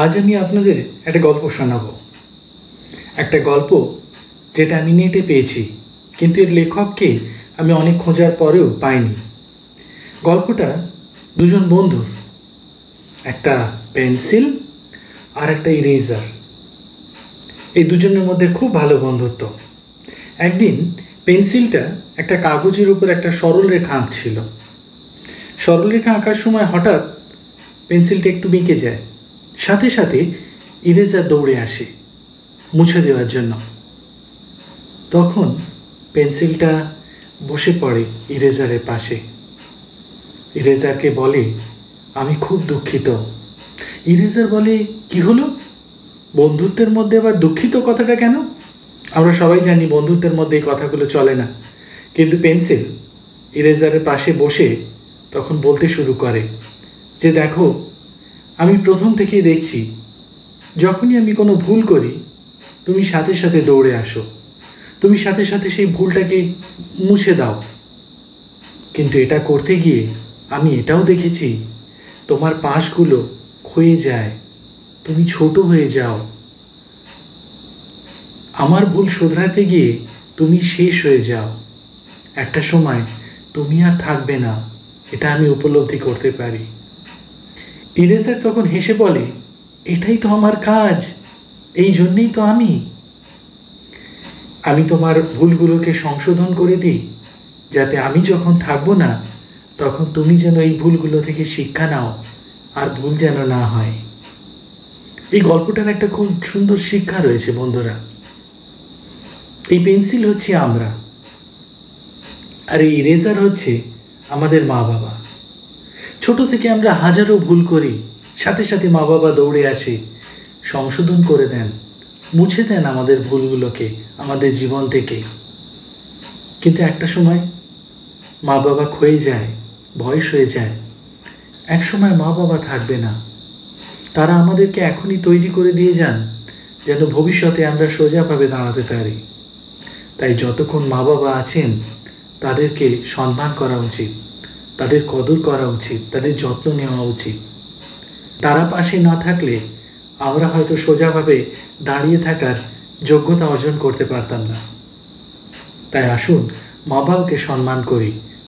আজ আমি আপনাদের একটা গল্প শোনাবো। একটা গল্প যেটা আমি নেটে পেয়েছি, কিন্তু এর লেখককে আমি অনেক খোঁজার পরেও পাইনি। গল্পটা দুজন বন্ধুর, একটা পেন্সিল আর একটা ইরেজার। এই দুজনের মধ্যে খুব ভালো বন্ধুত্ব। একদিন পেন্সিলটা একটা কাগজের উপর একটা সরলরেখা আঁকছিল। সরলরেখা আঁকার সময় হঠাৎ পেন্সিলটা একটু বেঁকে যায়। সাথে সাথে ইরেজার দৌড়ে আসে মুছে দেওয়ার জন্য। তখন পেন্সিলটা বসে পড়ে ইরেজারের পাশে। ইরেজারকে বলে, আমি খুব দুঃখিত। ইরেজার বলে, কি হলো? বন্ধুত্বের মধ্যে আবার দুঃখিত কথাটা কেন? আমরা সবাই জানি বন্ধুত্বের মধ্যে এই কথাগুলো চলে না। কিন্তু পেন্সিল ইরেজারের পাশে বসে তখন বলতে শুরু করে যে, দেখো, আমি প্রথম থেকেই দেখছি যখনই আমি কোনো ভুল করি তুমি সাথে সাথে দৌড়ে আসো, তুমি সাথে সাথে সেই ভুলটাকে মুছে দাও। কিন্তু এটা করতে গিয়ে আমি এটাও দেখেছি তোমার পাশগুলো ক্ষয়ে যায়, তুমি ছোট হয়ে যাও। আমার ভুল শোধরাতে গিয়ে তুমি শেষ হয়ে যাও। একটা সময় তুমি আর থাকবে না, এটা আমি উপলব্ধি করতে পারি। ইরেজার তখন হেসে বলে, এটাই তো আমার কাজ, এই জন্যেই তো আমি তোমার ভুলগুলোকে সংশোধন করে দিই, যাতে আমি যখন থাকবো না তখন তুমি যেন এই ভুলগুলো থেকে শিক্ষা নাও, আর ভুল যেন না হয়। এই গল্পটার একটা খুব সুন্দর শিক্ষা রয়েছে বন্ধুরা। এই পেন্সিল হচ্ছে আমরা, আর এই ইরেজার হচ্ছে আমাদের মা বাবা। ছোট থেকে আমরা হাজারো ভুল করি, সাথে সাথে মা বাবা দৌড়ে আসে, সংশোধন করে দেন, মুছে দেন আমাদের ভুলগুলোকে আমাদের জীবন থেকে। কিন্তু একটা সময় মা বাবা ক্ষয়ে যায়, বয়স হয়ে যায়। এক সময় মা বাবা থাকবে না। তারা আমাদেরকে এখনই তৈরি করে দিয়ে যান যেন ভবিষ্যতে আমরা সোজাভাবে দাঁড়াতে পারি। তাই যতক্ষণ মা বাবা আছেন তাদেরকে সম্মান করা উচিত, তাদের কদর করা উচিত, তাদের যত্ন নেওয়া উচিত। তারা পাশে না থাকলে আমরা হয়তো সোজাভাবে দাঁড়িয়ে থাকার যোগ্যতা অর্জন করতে পারতাম না। তাই আসুন মা বাবাকে সম্মান করি,